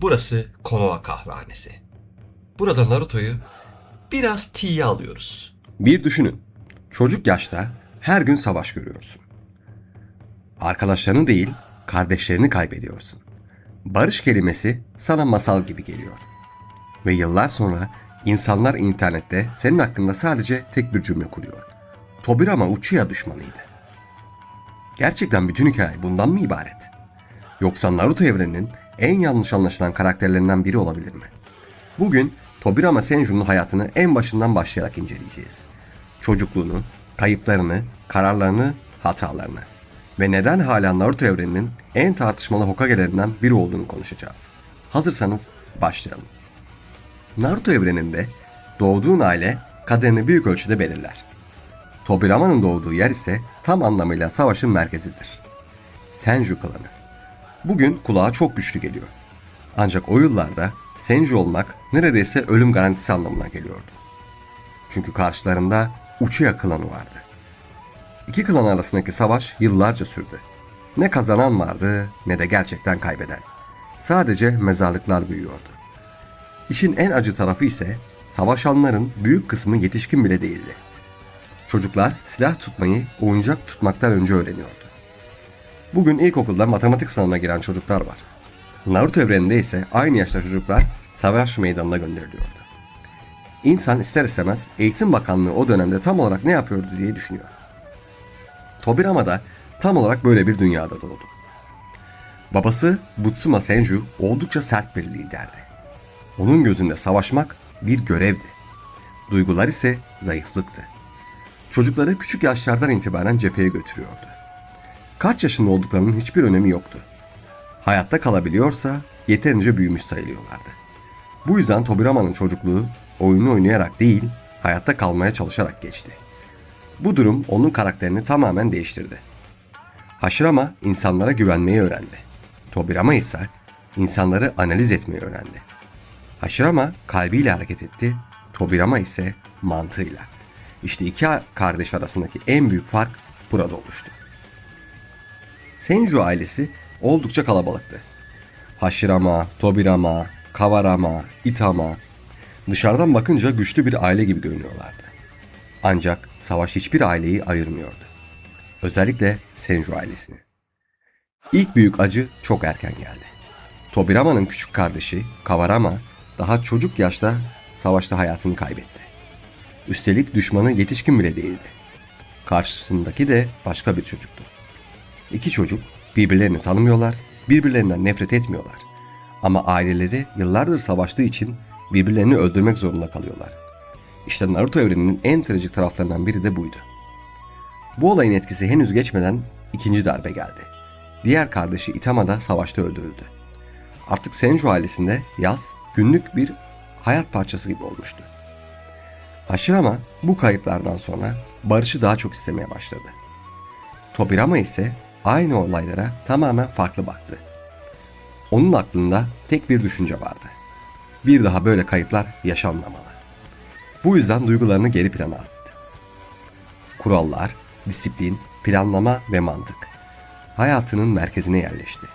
Burası Konoha kahvehanesi. Burada Naruto'yu biraz tiye alıyoruz. Bir düşünün. Çocuk yaşta her gün savaş görüyorsun. Arkadaşlarını değil, kardeşlerini kaybediyorsun. Barış kelimesi sana masal gibi geliyor. Ve yıllar sonra insanlar internette senin hakkında sadece tek bir cümle kuruyor. Tobirama Uchiha düşmanıydı. Gerçekten bütün hikaye bundan mı ibaret? Yoksa Naruto evreninin en yanlış anlaşılan karakterlerinden biri olabilir mi? Bugün Tobirama Senju'nun hayatını en başından başlayarak inceleyeceğiz. Çocukluğunu, kayıplarını, kararlarını, hatalarını ve neden hala Naruto evreninin en tartışmalı Hokage'lerinden biri olduğunu konuşacağız. Hazırsanız başlayalım. Naruto evreninde doğduğun aile kaderini büyük ölçüde belirler. Tobirama'nın doğduğu yer ise tam anlamıyla savaşın merkezidir. Senju klanı. Bugün kulağa çok güçlü geliyor. Ancak o yıllarda Senju olmak neredeyse ölüm garantisi anlamına geliyordu. Çünkü karşılarında Uchiha klanı vardı. İki klan arasındaki savaş yıllarca sürdü. Ne kazanan vardı ne de gerçekten kaybeden. Sadece mezarlıklar büyüyordu. İşin en acı tarafı ise savaşanların büyük kısmı yetişkin bile değildi. Çocuklar silah tutmayı oyuncak tutmaktan önce öğreniyordu. Bugün ilkokulda matematik sınavına giren çocuklar var. Naruto evreninde ise aynı yaşta çocuklar savaş meydanına gönderiliyordu. İnsan ister istemez Eğitim Bakanlığı o dönemde tam olarak ne yapıyordu diye düşünüyor. Tobirama da tam olarak böyle bir dünyada doğdu. Babası Butsuma Senju oldukça sert bir liderdi. Onun gözünde savaşmak bir görevdi. Duygular ise zayıflıktı. Çocukları küçük yaşlardan itibaren cepheye götürüyordu. Kaç yaşında olduklarının hiçbir önemi yoktu. Hayatta kalabiliyorsa yeterince büyümüş sayılıyorlardı. Bu yüzden Tobirama'nın çocukluğu oyunu oynayarak değil, hayatta kalmaya çalışarak geçti. Bu durum onun karakterini tamamen değiştirdi. Hashirama insanlara güvenmeyi öğrendi. Tobirama ise insanları analiz etmeyi öğrendi. Hashirama kalbiyle hareket etti, Tobirama ise mantığıyla. İşte iki kardeş arasındaki en büyük fark burada oluştu. Senju ailesi oldukça kalabalıktı. Hashirama, Tobirama, Kawarama, Itama dışarıdan bakınca güçlü bir aile gibi görünüyorlardı. Ancak savaş hiçbir aileyi ayırmıyordu. Özellikle Senju ailesini. İlk büyük acı çok erken geldi. Tobirama'nın küçük kardeşi Kawarama daha çocuk yaşta savaşta hayatını kaybetti. Üstelik düşmanı yetişkin bile değildi. Karşısındaki de başka bir çocuktu. İki çocuk birbirlerini tanımıyorlar, birbirlerinden nefret etmiyorlar. Ama aileleri yıllardır savaştığı için birbirlerini öldürmek zorunda kalıyorlar. İşte Naruto evreninin en trajik taraflarından biri de buydu. Bu olayın etkisi henüz geçmeden ikinci darbe geldi. Diğer kardeşi Itama da savaşta öldürüldü. Artık Senju ailesinde yaz günlük bir hayat parçası gibi olmuştu. Hashirama bu kayıplardan sonra barışı daha çok istemeye başladı. Tobirama ise aynı olaylara tamamen farklı baktı. Onun aklında tek bir düşünce vardı. Bir daha böyle kayıplar yaşanmamalı. Bu yüzden duygularını geri plana attı. Kurallar, disiplin, planlama ve mantık hayatının merkezine yerleşti.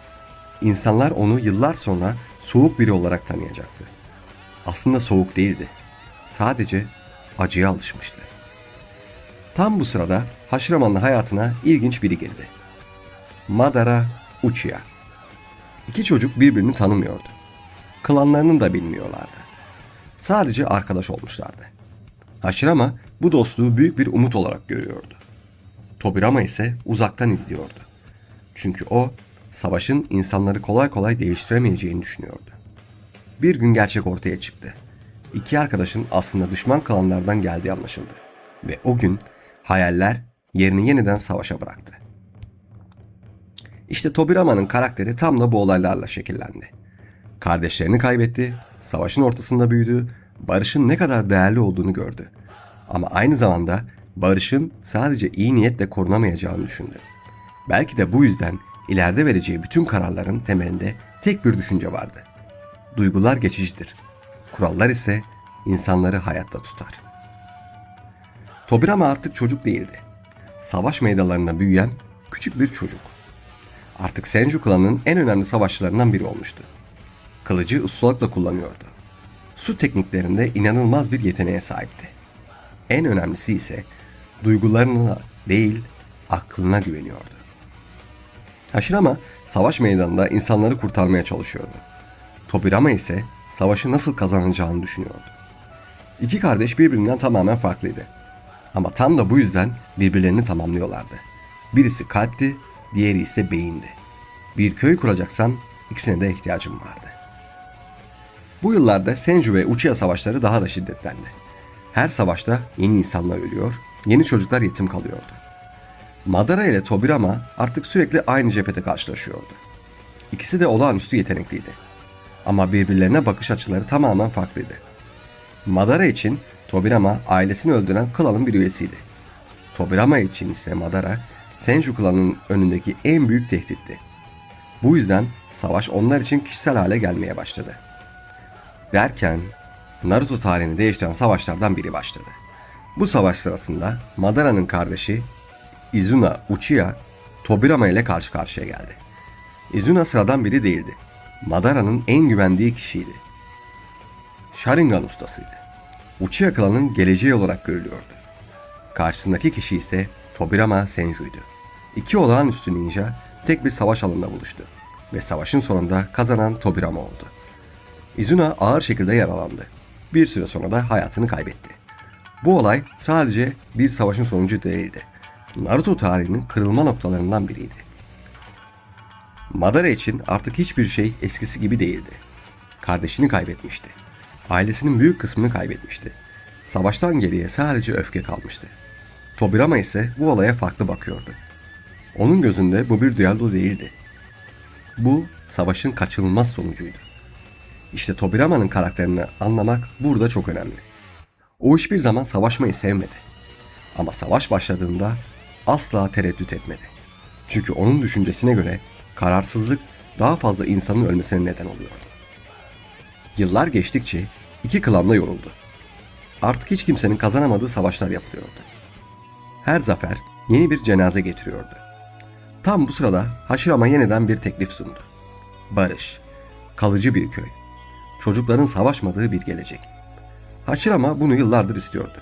İnsanlar onu yıllar sonra soğuk biri olarak tanıyacaktı. Aslında soğuk değildi. Sadece acıya alışmıştı. Tam bu sırada Hashirama'nın hayatına ilginç biri girdi. Madara Uchiha. İki çocuk birbirini tanımıyordu. Klanlarını da bilmiyorlardı. Sadece arkadaş olmuşlardı. Hashirama bu dostluğu büyük bir umut olarak görüyordu. Tobirama ise uzaktan izliyordu. Çünkü o, savaşın insanları kolay kolay değiştiremeyeceğini düşünüyordu. Bir gün gerçek ortaya çıktı. İki arkadaşın aslında düşman klanlardan geldiği anlaşıldı. Ve o gün hayaller yerini yeniden savaşa bıraktı. İşte Tobirama'nın karakteri tam da bu olaylarla şekillendi. Kardeşlerini kaybetti, savaşın ortasında büyüdü, barışın ne kadar değerli olduğunu gördü. Ama aynı zamanda barışın sadece iyi niyetle korunamayacağını düşündü. Belki de bu yüzden ileride vereceği bütün kararların temelinde tek bir düşünce vardı. Duygular geçicidir. Kurallar ise insanları hayatta tutar. Tobirama artık çocuk değildi. Savaş meydanlarında büyüyen küçük bir çocuk. Artık Senju klanının en önemli savaşçılarından biri olmuştu. Kılıcı ustalıkla kullanıyordu. Su tekniklerinde inanılmaz bir yeteneğe sahipti. En önemlisi ise duygularına değil, aklına güveniyordu. Hashirama savaş meydanında insanları kurtarmaya çalışıyordu. Tobirama ise savaşı nasıl kazanacağını düşünüyordu. İki kardeş birbirinden tamamen farklıydı. Ama tam da bu yüzden birbirlerini tamamlıyorlardı. Birisi kalpti, diğeri ise beyindi. Bir köy kuracaksan ikisine de ihtiyacım vardı. Bu yıllarda Senju ve Uchiha savaşları daha da şiddetlendi. Her savaşta yeni insanlar ölüyor, yeni çocuklar yetim kalıyordu. Madara ile Tobirama artık sürekli aynı cephede karşılaşıyordu. İkisi de olağanüstü yetenekliydi. Ama birbirlerine bakış açıları tamamen farklıydı. Madara için Tobirama ailesini öldüren klanın bir üyesiydi. Tobirama için ise Madara, Senju klanının önündeki en büyük tehditti. Bu yüzden savaş onlar için kişisel hale gelmeye başladı. Derken Naruto tarihini değiştiren savaşlardan biri başladı. Bu savaş sırasında Madara'nın kardeşi Izuna Uchiha Tobirama ile karşı karşıya geldi. Izuna sıradan biri değildi. Madara'nın en güvendiği kişiydi. Sharingan ustasıydı. Uchiha klanının geleceği olarak görülüyordu. Karşısındaki kişi ise Tobirama Senju'ydu. İki olağanüstü ninja tek bir savaş alanında buluştu ve savaşın sonunda kazanan Tobirama oldu. Izuna ağır şekilde yaralandı. Bir süre sonra da hayatını kaybetti. Bu olay sadece bir savaşın sonucu değildi. Naruto tarihinin kırılma noktalarından biriydi. Madara için artık hiçbir şey eskisi gibi değildi. Kardeşini kaybetmişti. Ailesinin büyük kısmını kaybetmişti. Savaştan geriye sadece öfke kalmıştı. Tobirama ise bu olaya farklı bakıyordu. Onun gözünde bu bir düello değildi. Bu savaşın kaçınılmaz sonucuydu. İşte Tobirama'nın karakterini anlamak burada çok önemli. O hiçbir zaman savaşmayı sevmedi. Ama savaş başladığında asla tereddüt etmedi. Çünkü onun düşüncesine göre kararsızlık daha fazla insanın ölmesine neden oluyordu. Yıllar geçtikçe iki klan da yoruldu. Artık hiç kimsenin kazanamadığı savaşlar yapılıyordu. Her zafer yeni bir cenaze getiriyordu. Tam bu sırada Hashirama yeniden bir teklif sundu. Barış, kalıcı bir köy, çocukların savaşmadığı bir gelecek. Hashirama bunu yıllardır istiyordu.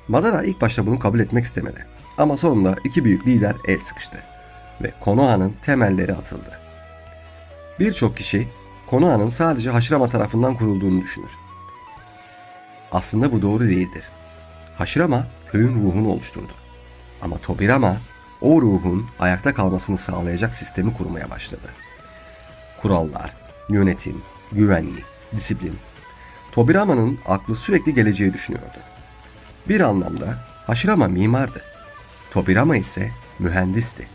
Madara ilk başta bunu kabul etmek istemedi. Ama sonunda iki büyük lider el sıkıştı ve Konoha'nın temelleri atıldı. Birçok kişi Konoha'nın sadece Hashirama tarafından kurulduğunu düşünür. Aslında bu doğru değildir. Hashirama köyün ruhunu oluşturdu. Ama Tobirama o ruhun ayakta kalmasını sağlayacak sistemi kurmaya başladı. Kurallar, yönetim, güvenlik, disiplin. Tobirama'nın aklı sürekli geleceği düşünüyordu. Bir anlamda Hashirama mimardı. Tobirama ise mühendisti.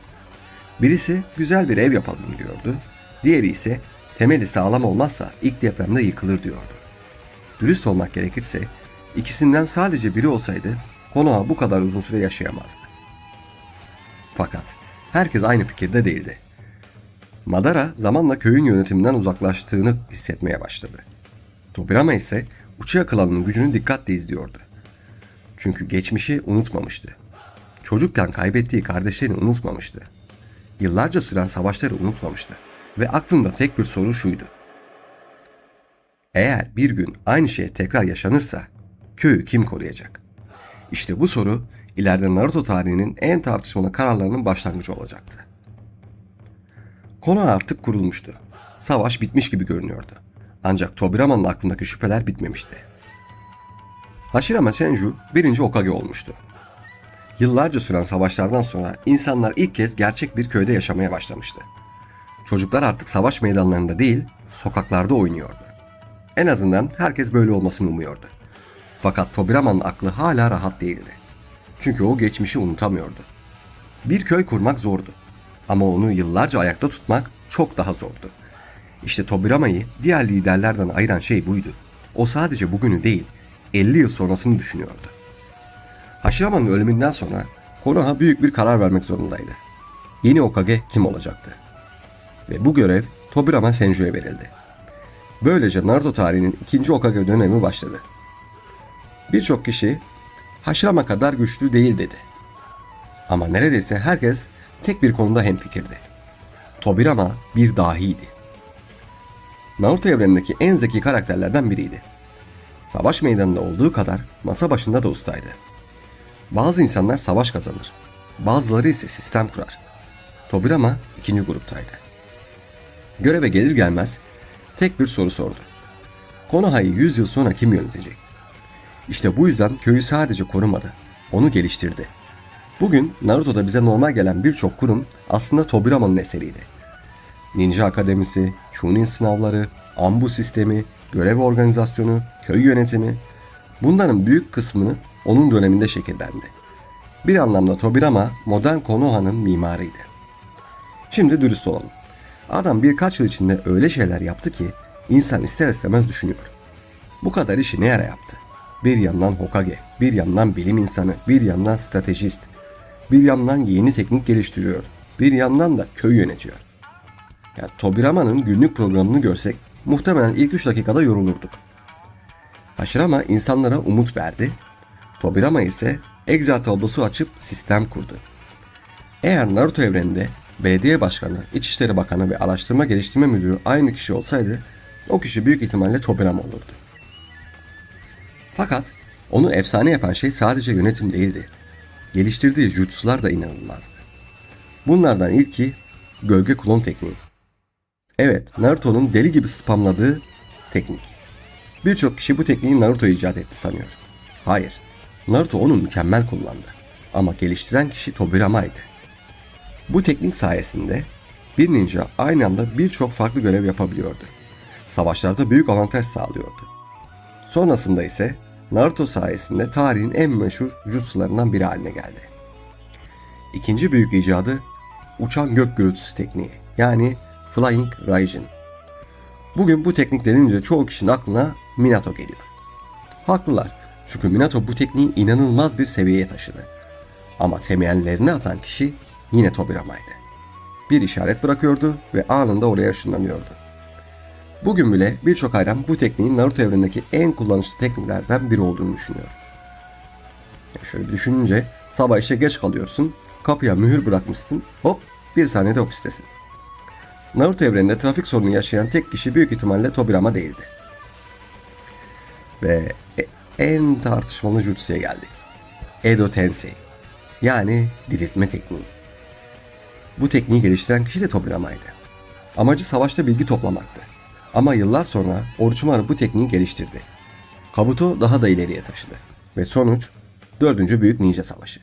Birisi güzel bir ev yapalım diyordu. Diğeri ise temeli sağlam olmazsa ilk depremde yıkılır diyordu. Dürüst olmak gerekirse ikisinden sadece biri olsaydı Konoha bu kadar uzun süre yaşayamazdı. Fakat herkes aynı fikirde değildi. Madara zamanla köyün yönetiminden uzaklaştığını hissetmeye başladı. Tobirama ise Uchiha klanının gücünü dikkatle izliyordu. Çünkü geçmişi unutmamıştı. Çocukken kaybettiği kardeşlerini unutmamıştı. Yıllarca süren savaşları unutmamıştı. Ve aklında tek bir soru şuydu. Eğer bir gün aynı şey tekrar yaşanırsa köyü kim koruyacak? İşte bu soru ileride Naruto tarihinin en tartışmalı kararlarının başlangıcı olacaktı. Konoha artık kurulmuştu. Savaş bitmiş gibi görünüyordu. Ancak Tobirama'nın aklındaki şüpheler bitmemişti. Hashirama Senju 1. Hokage olmuştu. Yıllarca süren savaşlardan sonra insanlar ilk kez gerçek bir köyde yaşamaya başlamıştı. Çocuklar artık savaş meydanlarında değil, sokaklarda oynuyordu. En azından herkes böyle olmasını umuyordu. Fakat Tobirama'nın aklı hala rahat değildi. Çünkü o geçmişi unutamıyordu. Bir köy kurmak zordu. Ama onu yıllarca ayakta tutmak çok daha zordu. İşte Tobirama'yı diğer liderlerden ayıran şey buydu. O sadece bugünü değil, 50 yıl sonrasını düşünüyordu. Hashirama'nın ölümünden sonra Konoha büyük bir karar vermek zorundaydı. Yeni Hokage kim olacaktı? Ve bu görev Tobirama Senju'ya verildi. Böylece Naruto tarihinin 2. Hokage dönemi başladı. Birçok kişi Hashirama kadar güçlü değil dedi. Ama neredeyse herkes tek bir konuda hemfikirdi. Tobirama bir dahiydi. Naruto evrenindeki en zeki karakterlerden biriydi. Savaş meydanında olduğu kadar masa başında da ustaydı. Bazı insanlar savaş kazanır, bazıları ise sistem kurar. Tobirama ikinci gruptaydı. Göreve gelir gelmez tek bir soru sordu. Konoha'yı 100 yıl sonra kim yönetecek? İşte bu yüzden köyü sadece korumadı, onu geliştirdi. Bugün Naruto'da bize normal gelen birçok kurum aslında Tobirama'nın eseriydi. Ninja Akademisi, Chunin sınavları, Anbu sistemi, görev organizasyonu, köy yönetimi, bunların büyük kısmını onun döneminde şekillendi. Bir anlamda Tobirama modern Konoha'nın mimarıydı. Şimdi dürüst olalım. Adam birkaç yıl içinde öyle şeyler yaptı ki insan ister istemez düşünüyor. Bu kadar işi ne ara yaptı? Bir yandan Hokage, bir yandan bilim insanı, bir yandan stratejist, bir yandan yeni teknik geliştiriyor, bir yandan da köy yönetiyor. Yani Tobirama'nın günlük programını görsek muhtemelen ilk 3 dakikada yorulurduk. Hashirama insanlara umut verdi, Tobirama ise Excel tablosu açıp sistem kurdu. Eğer Naruto evreninde belediye başkanı, İçişleri Bakanı ve araştırma geliştirme müdürü aynı kişi olsaydı o kişi büyük ihtimalle Tobirama olurdu. Fakat onu efsane yapan şey sadece yönetim değildi. Geliştirdiği jutsular da inanılmazdı. Bunlardan ilki gölge klon tekniği. Evet, Naruto'nun deli gibi spamladığı teknik. Birçok kişi bu tekniği Naruto icat etti sanıyor. Hayır, Naruto onu mükemmel kullandı. Ama geliştiren kişi Tobirama'ydı. Bu teknik sayesinde bir ninja aynı anda birçok farklı görev yapabiliyordu. Savaşlarda büyük avantaj sağlıyordu. Sonrasında ise Naruto sayesinde tarihin en meşhur jutsularından biri haline geldi. İkinci büyük icadı uçan gök gürültüsü tekniği, yani Flying Raijin. Bugün bu teknik denince çoğu kişinin aklına Minato geliyor. Haklılar, çünkü Minato bu tekniği inanılmaz bir seviyeye taşıdı. Ama temellerini atan kişi yine Tobirama'ydı. Bir işaret bırakıyordu ve anında oraya ışınlanıyordu. Bugün bile birçok hayran bu tekniğin Naruto evrenindeki en kullanışlı tekniklerden biri olduğunu düşünüyor. Şöyle bir düşününce sabah işe geç kalıyorsun, kapıya mühür bırakmışsın, hop bir saniyede ofistesin. Naruto evreninde trafik sorunu yaşayan tek kişi büyük ihtimalle Tobirama değildi. Ve en tartışmalı jutsuya geldik. Edo Tensei, yani diriltme tekniği. Bu tekniği geliştiren kişi de Tobirama'ydı. Amacı savaşta bilgi toplamaktı. Ama yıllar sonra Orochimaru bu tekniği geliştirdi. Kabuto daha da ileriye taşıdı. Ve sonuç 4. Büyük Ninja Savaşı.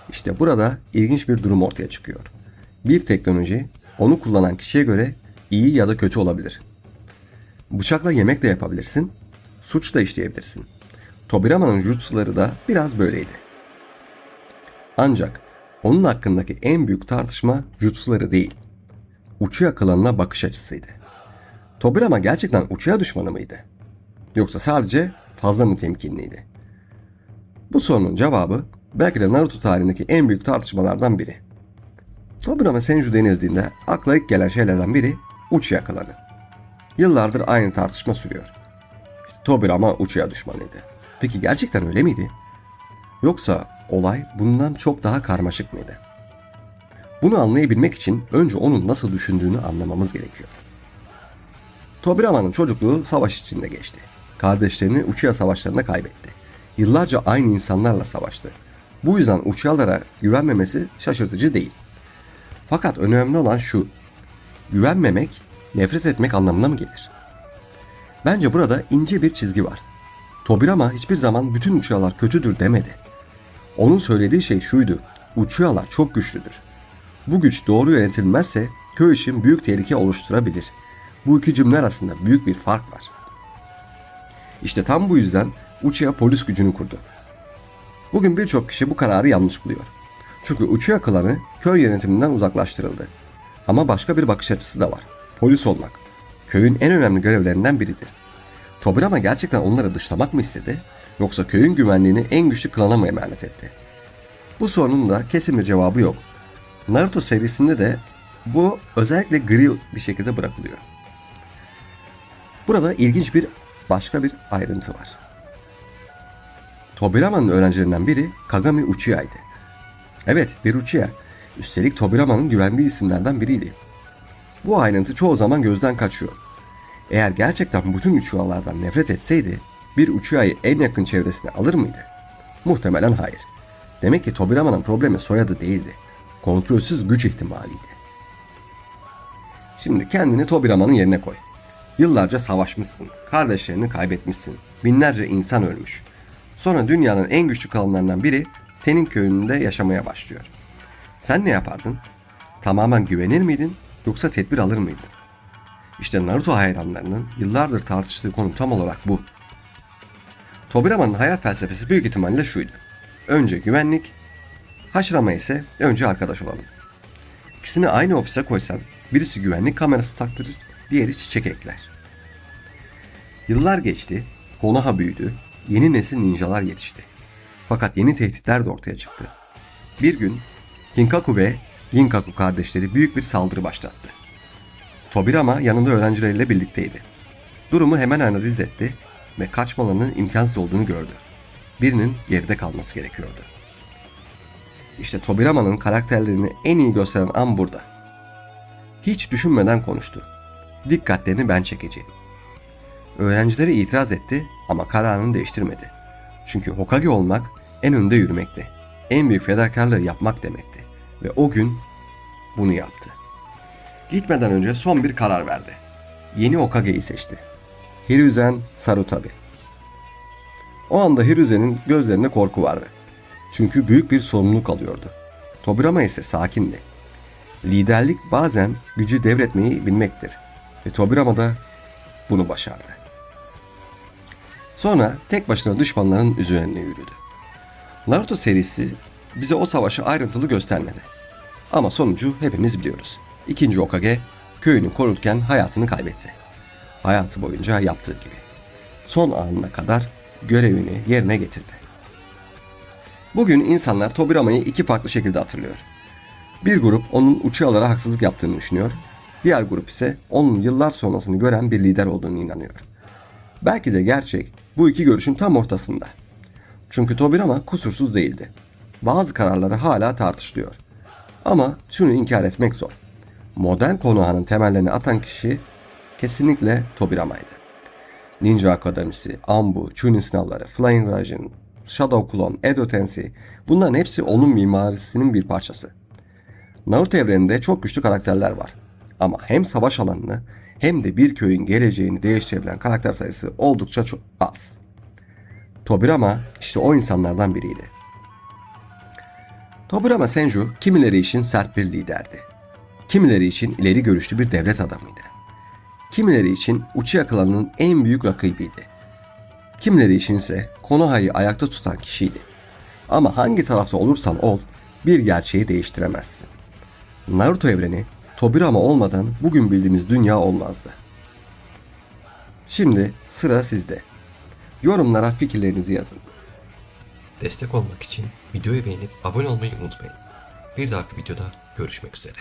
İşte burada ilginç bir durum ortaya çıkıyor. Bir teknoloji onu kullanan kişiye göre iyi ya da kötü olabilir. Bıçakla yemek de yapabilirsin, suç da işleyebilirsin. Tobirama'nın jutsuları da biraz böyleydi. Ancak onun hakkındaki en büyük tartışma jutsuları değil, Uchiha klanına bakış açısıydı. Tobirama gerçekten Uchiha düşmanı mıydı? Yoksa sadece fazla mı temkinliydi? Bu sorunun cevabı belki de Naruto tarihindeki en büyük tartışmalardan biri. Tobirama Senju denildiğinde akla ilk gelen şeylerden biri Uchiha klanı. Yıllardır aynı tartışma sürüyor. İşte Tobirama Uchiha düşmanıydı. Peki gerçekten öyle miydi? Yoksa olay bundan çok daha karmaşık mıydı? Bunu anlayabilmek için önce onun nasıl düşündüğünü anlamamız gerekiyor. Tobirama'nın çocukluğu savaş içinde geçti. Kardeşlerini Uchiha savaşlarında kaybetti. Yıllarca aynı insanlarla savaştı. Bu yüzden Uchiha'lara güvenmemesi şaşırtıcı değil. Fakat önemli olan şu, güvenmemek, nefret etmek anlamına mı gelir? Bence burada ince bir çizgi var. Tobirama hiçbir zaman bütün Uchiha'lar kötüdür demedi. Onun söylediği şey şuydu, Uchiha'lar çok güçlüdür. Bu güç doğru yönetilmezse köy için büyük tehlike oluşturabilir. Bu iki cümle arasında büyük bir fark var. İşte tam bu yüzden Uchiha polis gücünü kurdu. Bugün birçok kişi bu kararı yanlış buluyor. Çünkü Uchiha klanı köy yönetiminden uzaklaştırıldı. Ama başka bir bakış açısı da var. Polis olmak, köyün en önemli görevlerinden biridir. Tobirama gerçekten onları dışlamak mı istedi, yoksa köyün güvenliğini en güçlü klana mı emanet etti? Bu sorunun da kesin bir cevabı yok. Naruto serisinde de bu özellikle gri bir şekilde bırakılıyor. Burada ilginç başka bir ayrıntı var. Tobirama'nın öğrencilerinden biri Kagami Uchiha'ydı. Evet, bir Uchiha. Üstelik Tobirama'nın güvendiği isimlerden biriydi. Bu ayrıntı çoğu zaman gözden kaçıyor. Eğer gerçekten bütün Uchiha'lardan nefret etseydi bir Uchiha'yı en yakın çevresine alır mıydı? Muhtemelen hayır. Demek ki Tobirama'nın problemi soyadı değildi. Kontrolsüz güç ihtimaliydi. Şimdi kendini Tobirama'nın yerine koy. Yıllarca savaşmışsın, kardeşlerini kaybetmişsin, binlerce insan ölmüş. Sonra dünyanın en güçlü kalanlarından biri senin köyünde yaşamaya başlıyor. Sen ne yapardın? Tamamen güvenir miydin yoksa tedbir alır mıydın? İşte Naruto hayranlarının yıllardır tartıştığı konu tam olarak bu. Tobirama'nın hayat felsefesi büyük ihtimalle şuydu. Önce güvenlik, Hashirama ise önce arkadaş olalım. İkisini aynı ofise koysan birisi güvenlik kamerası taktırır, diğeri çiçek ekler. Yıllar geçti, Konoha büyüdü, yeni nesil ninjalar yetişti. Fakat yeni tehditler de ortaya çıktı. Bir gün Kinkaku ve Ginkaku kardeşleri büyük bir saldırı başlattı. Tobirama yanında öğrencileriyle birlikteydi. Durumu hemen analiz etti ve kaçmalarının imkansız olduğunu gördü. Birinin geride kalması gerekiyordu. İşte Tobirama'nın karakterlerini en iyi gösteren an burada. Hiç düşünmeden konuştu. Dikkatlerini ben çekeceğim. Öğrencileri itiraz etti ama kararını değiştirmedi. Çünkü Hokage olmak en önde yürümekti. En büyük fedakarlığı yapmak demekti. Ve o gün bunu yaptı. Gitmeden önce son bir karar verdi. Yeni Hokage'yi seçti. Hiruzen Sarutabi. O anda Hiruzen'in gözlerinde korku vardı. Çünkü büyük bir sorumluluk alıyordu. Tobirama ise sakindi. Liderlik bazen gücü devretmeyi bilmektir. Ve Tobirama da bunu başardı. Sonra tek başına düşmanların üzerine yürüdü. Naruto serisi bize o savaşı ayrıntılı göstermedi. Ama sonucu hepimiz biliyoruz. İkinci Hokage köyünü korurken hayatını kaybetti. Hayatı boyunca yaptığı gibi. Son anına kadar görevini yerine getirdi. Bugün insanlar Tobirama'yı iki farklı şekilde hatırlıyor. Bir grup onun Uchiha'lara haksızlık yaptığını düşünüyor. Diğer grup ise onun yıllar sonrasını gören bir lider olduğunu inanıyor. Belki de gerçek bu iki görüşün tam ortasında. Çünkü Tobirama kusursuz değildi. Bazı kararları hala tartışılıyor. Ama şunu inkar etmek zor. Modern Konoha'nın temellerini atan kişi kesinlikle Tobirama'ydı. Ninja Akademisi, Anbu, Chunin sınavları, Flying Raijin, Shadow Clone, Edo Tensei bunların hepsi onun mimarisinin bir parçası. Naruto evreninde çok güçlü karakterler var. Ama hem savaş alanını hem de bir köyün geleceğini değiştirebilen karakter sayısı oldukça çok az. Tobirama işte o insanlardan biriydi. Tobirama Senju kimileri için sert bir liderdi. Kimileri için ileri görüşlü bir devlet adamıydı. Kimileri için Uchiha klanının en büyük rakibiydi. Kimileri için ise Konoha'yı ayakta tutan kişiydi. Ama hangi tarafta olursan ol, bir gerçeği değiştiremezsin. Naruto evreni Tobirama olmadan bugün bildiğimiz dünya olmazdı. Şimdi sıra sizde. Yorumlara fikirlerinizi yazın. Destek olmak için videoyu beğenip abone olmayı unutmayın. Bir dahaki videoda görüşmek üzere.